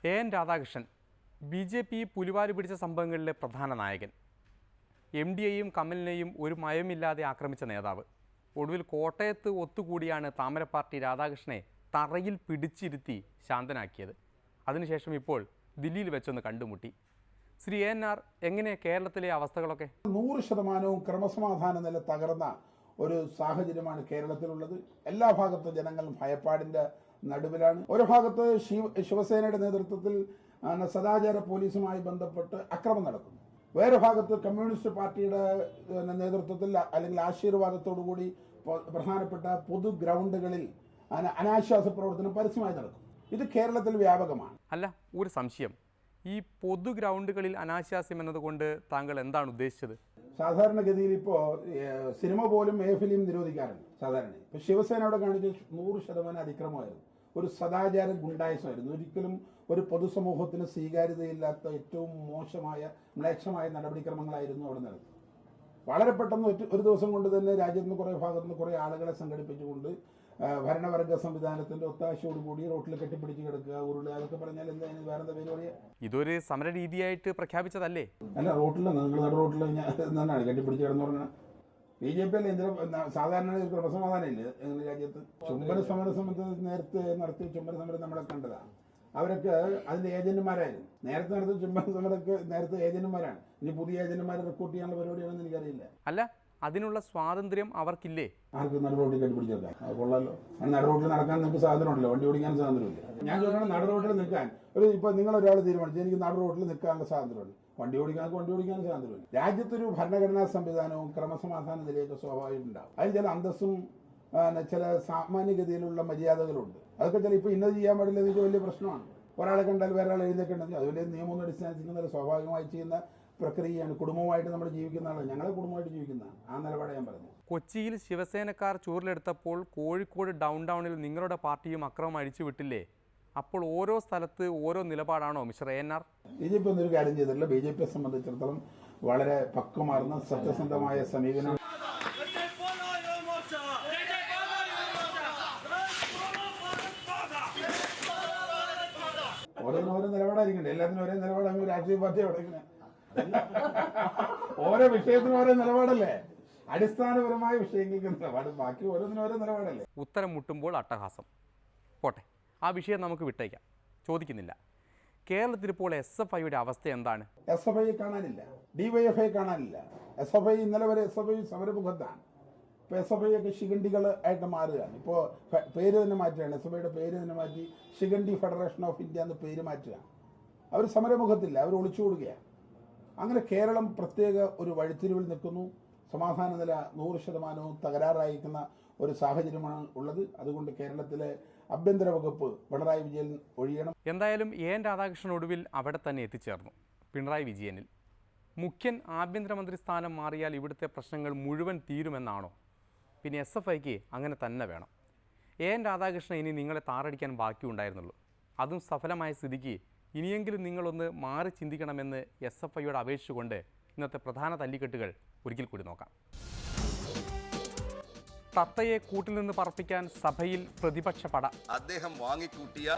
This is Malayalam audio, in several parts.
എൻ രാധാകൃഷ്ണൻ BJP പുലിവാല് പിടിച്ച സംഭവങ്ങളിലെ പ്രധാന നായകൻ. MDയെയും കമലിനെയും ഒരു മയമില്ലാതെ ആക്രമിച്ച നേതാവ്. ഒടുവിൽ കോട്ടയത്ത് ഒത്തുകൂടിയാണ് താമര പാർട്ടി രാധാകൃഷ്ണനെ തറയിൽ പിടിച്ചിരുത്തി ശാന്തനാക്കിയത്. അതിനുശേഷം ഇപ്പോൾ ദില്ലിയിൽ വെച്ചൊന്ന് കണ്ടുമുട്ടി. ശ്രീ ANR, എങ്ങനെ കേരളത്തിലെ അവസ്ഥകളൊക്കെ? 100% ക്രമസമാധാന നില തകർന്ന ഒരു സാഹചര്യമാണ് കേരളത്തിലുള്ളത്. എല്ലാ ഭാഗത്തും ജനങ്ങളും ഭയപ്പാടിന്റെ നടുവിലാണ്. ഒരു ഭാഗത്ത് ശിവസേനയുടെ നേതൃത്വത്തിൽ സദാചാര പോലീസുമായി ബന്ധപ്പെട്ട് അക്രമം നടക്കുന്നു. വേറെ ഭാഗത്ത് കമ്മ്യൂണിസ്റ്റ് പാർട്ടിയുടെ നേതൃത്വത്തിൽ അല്ലെങ്കിൽ ആശീർവാദത്തോടുകൂടി പ്രധാനപ്പെട്ട പൊതു ഗ്രൗണ്ടുകളിൽ അനാശ്വാസ പ്രവർത്തനം പരസ്യമായി നടക്കും. ഇത് കേരളത്തിൽ വ്യാപകമാണ്. അല്ല, ഒരു സംശയം. ഈ പൊതു ഗ്രൗണ്ടുകളിൽ അനാശാസ്യം എന്നതുകൊണ്ട് താങ്കൾ എന്താണ് ഉദ്ദേശിച്ചത്? സാധാരണഗതിയിൽ ഇപ്പോൾ സിനിമ പോലും ഫിലിം നിരോധിക്കാറുണ്ട് സാധാരണ. ഇപ്പൊ ശിവസേനയുടെ കാണിച്ച 100% അതിക്രമമായിരുന്നു. ഒരു സദാചാര ഗുണ്ടായുസമായിരുന്നു. ഒരിക്കലും ഒരു പൊതുസമൂഹത്തിന് സ്വീകാര്യതയില്ലാത്ത ഏറ്റവും മോശമായ മ്ലേച്ഛമായ നടപടിക്രമങ്ങളായിരുന്നു അവിടെ നടന്നത്. വളരെ പെട്ടെന്ന് ഒരു ദിവസം കൊണ്ട് തന്നെ രാജ്യത്തിന് കുറേ ഭാഗത്തുനിന്ന് കുറേ ആളുകളെ സംഘടിപ്പിച്ചുകൊണ്ട് ഭരണവർഗ സംവിധാനത്തിന്റെ ഒത്താശയോടുകൂടി റോട്ടിൽ കെട്ടിപ്പിടിച്ച് കിടക്കുക, ഉരുളുക, അതൊക്കെ പറഞ്ഞാൽ എന്താ വേറെന്താ പേര് പറയാ? ഇതൊരു സമര രീതിയായിട്ട് പ്രഖ്യാപിച്ചതല്ലേ? അല്ല, റോട്ടിൽ നിങ്ങൾ നട റോട്ടിൽ എന്താണ് കെട്ടിപ്പിടിച്ച് കിടന്നു പറഞ്ഞാൽ BJP അല്ലേ? എന്തിനാ സാധാരണ ക്രമസമാധാനം ഇല്ല രാജ്യത്ത്? ചുംബന സമരം നേരത്തെ നടത്തിയ ചുംബന സമരം നമ്മളെ കണ്ടതാണ്. അവരൊക്കെ അതിന്റെ ഏജന്റുമാരായിരുന്നു. നേരത്തെ നടത്തിയ ചുംബന സമരമൊക്കെ നേരത്തെ ഏജന്റുമാരാണ്. ഇനി പുതിയ ഏജന്റുമാരെ റിക്രൂട്ട് ചെയ്യാനുള്ള പരിപാടിയാണെന്ന് എനിക്കറിയില്ല. അല്ല, അതിനുള്ള സ്വാതന്ത്ര്യം അവർക്കില്ലേ? ആർക്ക് നടുറോട്ടിൽ കെട്ടിപ്പിടിച്ചേക്കാം? അത് കൊള്ളാലോ. നടുറോട്ടിൽ നടക്കാൻ നിങ്ങൾക്ക് സ്വാതന്ത്ര്യം ഉണ്ടല്ലോ, വണ്ടി ഓടിക്കാൻ സ്വാതന്ത്ര്യമില്ല. ഞാൻ ചോദിക്കണം, നടുറോട്ടിൽ നിൽക്കാൻ ഇപ്പൊ നിങ്ങളൊരാൾ തീരുമാനിച്ചു എനിക്ക് നടുറോട്ടിൽ നിൽക്കാനുള്ള സ്വാതന്ത്ര്യമുണ്ട്, വണ്ടി ഓടിക്കാൻ സ്വാതന്ത്ര്യമില്ല. രാജ്യത്തൊരു ഭരണഘടനാ സംവിധാനവും ക്രമസമാധാന നിലയൊക്കെ സ്വാഭാവികം ഉണ്ടാവും. അതിന് ചില അന്തസ്സും ചില സാമാന്യഗതിയിലുള്ള മര്യാദകളുണ്ട്. അതൊക്കെ ചില ഇപ്പൊ ഇന്നത് ചെയ്യാൻ പാടില്ല, എനിക്ക് വലിയ പ്രശ്നമാണ്. ഒരാളെ കണ്ടാൽ വേറെ ആളെ എഴുന്നേക്കേണ്ടത് അതുപോലെ നിയമമൊന്നും അടിസ്ഥാനിക്കുന്ന സ്വാഭാവികമായി ചെയ്യുന്ന പ്രക്രിയയാണ്. കുടുംബമായിട്ട് നമ്മൾ ജീവിക്കുന്ന ആളാണ്, ഞങ്ങളെ കുടുംബമായിട്ട് ജീവിക്കുന്നതാണ്. ആ നിലപാട് ഞാൻ പറഞ്ഞു. കൊച്ചിയിൽ ശിവസേനക്കാർ ചൂരിലെടുത്തപ്പോൾ കോഴിക്കോട് ഡൗൺ ടൗണിൽ നിങ്ങളുടെ പാർട്ടിയും അക്രമം അഴിച്ചു വിട്ടില്ലേ? അപ്പോൾ ഓരോ സ്ഥലത്ത് ഓരോ നിലപാടാണോ മിസ്റ്റർ ANR? BJP ഒന്നൊരു കാര്യം ചെയ്തിട്ടില്ല. BJPയെ സംബന്ധിച്ചിടത്തോളം വളരെ പക്വമാർന്ന സത്യസന്ധമായ സമീപനം. ഓരോന്നിനും ഓരോ നിലപാടായിരിക്കണ്ടേ? എല്ലാത്തിനും ഒരേ നിലപാടാണ് രാഷ്ട്രീയ പാർട്ടി അവിടെ. ഓരോ വിഷയത്തിനും ഓരോ നിലപാടല്ലേ? അടിസ്ഥാനപരമായ വിഷയങ്ങൾക്ക് നിലപാട്, ബാക്കി ഓരോന്നിനും ഓരോ നിലപാടല്ലേ? ഉത്തരം മുട്ടുമ്പോൾ അട്ടഹാസം. പോട്ടെ, ആ വിഷയം നമുക്ക് വിട്ടേക്കാം, ചോദിക്കുന്നില്ല. കേരളത്തിൽ ഇപ്പോൾ SFIയുടെ അവസ്ഥ എന്താണ്? SFI കാണാനില്ല, DYFI കാണാനില്ല. SFI ഇന്നലെ വരെ SFI സമരമുഖത്താണ്. ഇപ്പൊ SFI ഒക്കെ ശിഖണ്ഡികൾ ആയിട്ട് മാറുകയാണ്. ഇപ്പോ പേര് തന്നെ മാറ്റുകയാണ്. SFIയുടെ പേര് തന്നെ മാറ്റി ശിഖണ്ഡി ഫെഡറേഷൻ ഓഫ് ഇന്ത്യ എന്ന് പേര് മാറ്റുകയാണ്. അവർ സമരമുഖത്തില്ല, അവർ ഒളിച്ചു കൊടുക്കുകയാണ്. അങ്ങനെ കേരളം പ്രത്യേക ഒരു വഴിത്തിരിവിൽ നിൽക്കുന്നു. സമാധാന നില 100% തകരാറായിരിക്കുന്ന ഒരു സാഹചര്യമാണ് ഉള്ളത്. അതുകൊണ്ട് കേരളത്തിലെ ആഭ്യന്തര വകുപ്പ് പിണറായി വിജയൻ ഒഴിയണം. എന്തായാലും എൻ രാധാകൃഷ്ണൻ ഒടുവിൽ അവിടെ തന്നെ എത്തിച്ചേർന്നു, പിണറായി വിജയനിൽ. മുഖ്യൻ ആഭ്യന്തരമന്ത്രി സ്ഥാനം മാറിയാൽ ഇവിടുത്തെ പ്രശ്നങ്ങൾ മുഴുവൻ തീരുമെന്നാണോ? പിന്നെ SFIക്ക് അങ്ങനെ തന്നെ വേണം. എൻ രാധാകൃഷ്ണൻ ഇനി നിങ്ങളെ താറടിക്കാൻ ബാക്കിയുണ്ടായിരുന്നുള്ളൂ. അതും സഫലമായ സ്ഥിതിക്ക് ഇനിയെങ്കിലും നിങ്ങളൊന്ന് മാറി ചിന്തിക്കണമെന്ന് SFIയോട് അപേക്ഷിച്ചുകൊണ്ട് ഇന്നത്തെ പ്രധാന തല്ലിക്കെട്ടുകൾ ഒരിക്കൽ കൂടി നോക്കാം. തത്തയെ കൂട്ടിൽ നിന്ന് പറപ്പിക്കാൻ സഭയിൽ പ്രതിപക്ഷ പട. അദ്ദേഹം വാങ്ങിക്കൂട്ടിയ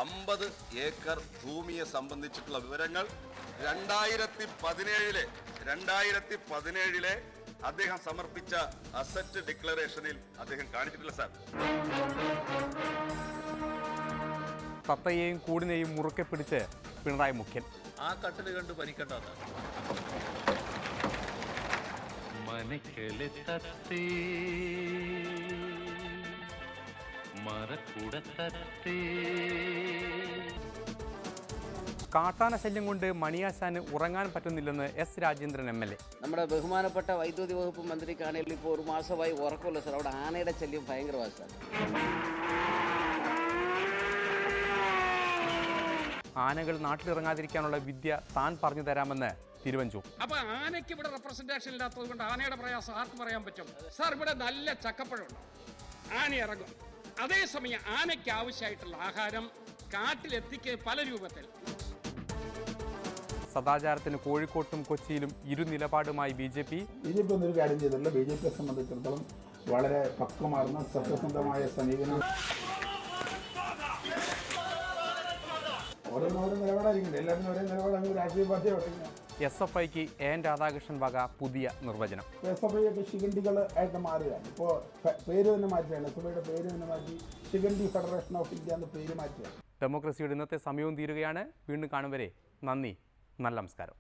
50 ഏക്കർ ഭൂമിയെ സംബന്ധിച്ചിട്ടുള്ള വിവരങ്ങൾ 2017 അദ്ദേഹം സമർപ്പിച്ച അസറ്റ് ഡിക്ലറേഷനിൽ അദ്ദേഹം കാണിച്ചിട്ടില്ല സാർ. തത്തയെയും കൂടിനെയും മുറുക്കെ പിടിച്ച് പിണറായി മുഖ്യൻ. ആ കട്ടില് കണ്ട് പനിക്കണ്ടാത്ത മനക്കലെ തത്തേ മരക്കുട തത്തേ. കാട്ടാന ശല്യം കൊണ്ട് മണിയാശാന് ഉറങ്ങാൻ പറ്റുന്നില്ലെന്ന് S. രാജേന്ദ്രൻ MLA. നമ്മുടെ ബഹുമാനപ്പെട്ട വൈദ്യുതി വകുപ്പ് മന്ത്രിക്കാണെങ്കിൽ ഇപ്പോൾ ഒരു മാസമായി ഉറക്കമില്ല സാർ. അവിടെ ആനയുടെ ശല്യം ഭയങ്കരമാണ് സാർ. ആനകൾ നാട്ടിലിറങ്ങാതിരിക്കാനുള്ള വിദ്യ താൻ പറഞ്ഞു തരാമെന്ന് തിരുവഞ്ചൂർ. അപ്പൊ ആനയ്ക്ക് ഇവിടെ റെപ്രസെന്റേഷൻ ഇല്ലാത്തത് കൊണ്ട് ആനയുടെ പ്രയാസം ആർക്ക് പറയാൻ പറ്റും? സാർ, ഇവിടെ നല്ല ചക്കപ്പഴമുണ്ട്, ആന ഇറങ്ങും. അതേസമയം ആനയ്ക്ക് ആവശ്യമായിട്ടുള്ള ആഹാരം കാട്ടിലെത്തിക്കുക പല രൂപത്തിൽ. സദാചാരത്തിന് കോഴിക്കോട്ടും കൊച്ചിയിലും ഇരുനിലപാടുമായി BJP ഒന്നൊരു കാര്യം ചെയ്തിട്ടില്ല. BJPയെ സംബന്ധിച്ചിടത്തോളം വളരെ പക്വമാർന്ന സത്യസന്ധമായ സമീപനം. ഓരോ നിലപാടായിരിക്കും. എല്ലാവരും ഒരേ നിലപാടാണെങ്കിൽ രാഷ്ട്രീയ പാർട്ടി തുടങ്ങിയ SFIക്ക് എൻ രാധാകൃഷ്ണൻ വക പുതിയ നിർവചനം. SFI ഒക്കെ ശിഖണ്ഡികൾ ആയിട്ട് മാറുകയാണ്. ഇപ്പോൾ പേര് തന്നെ മാറ്റുകയാണ്. SFIയുടെ പേര് തന്നെ മാറ്റി ശിഖണ്ഡി ഫെഡറേഷൻ ഓഫ് ഇന്ത്യ എന്ന പേര് മാറ്റുകയാണ്. ഡെമോക്രസിയുടെ ഇന്നത്തെ സമയവും തീരുകയാണ്. വീണ്ടും കാണും വരെ നന്ദി, നല്ല നമസ്കാരം.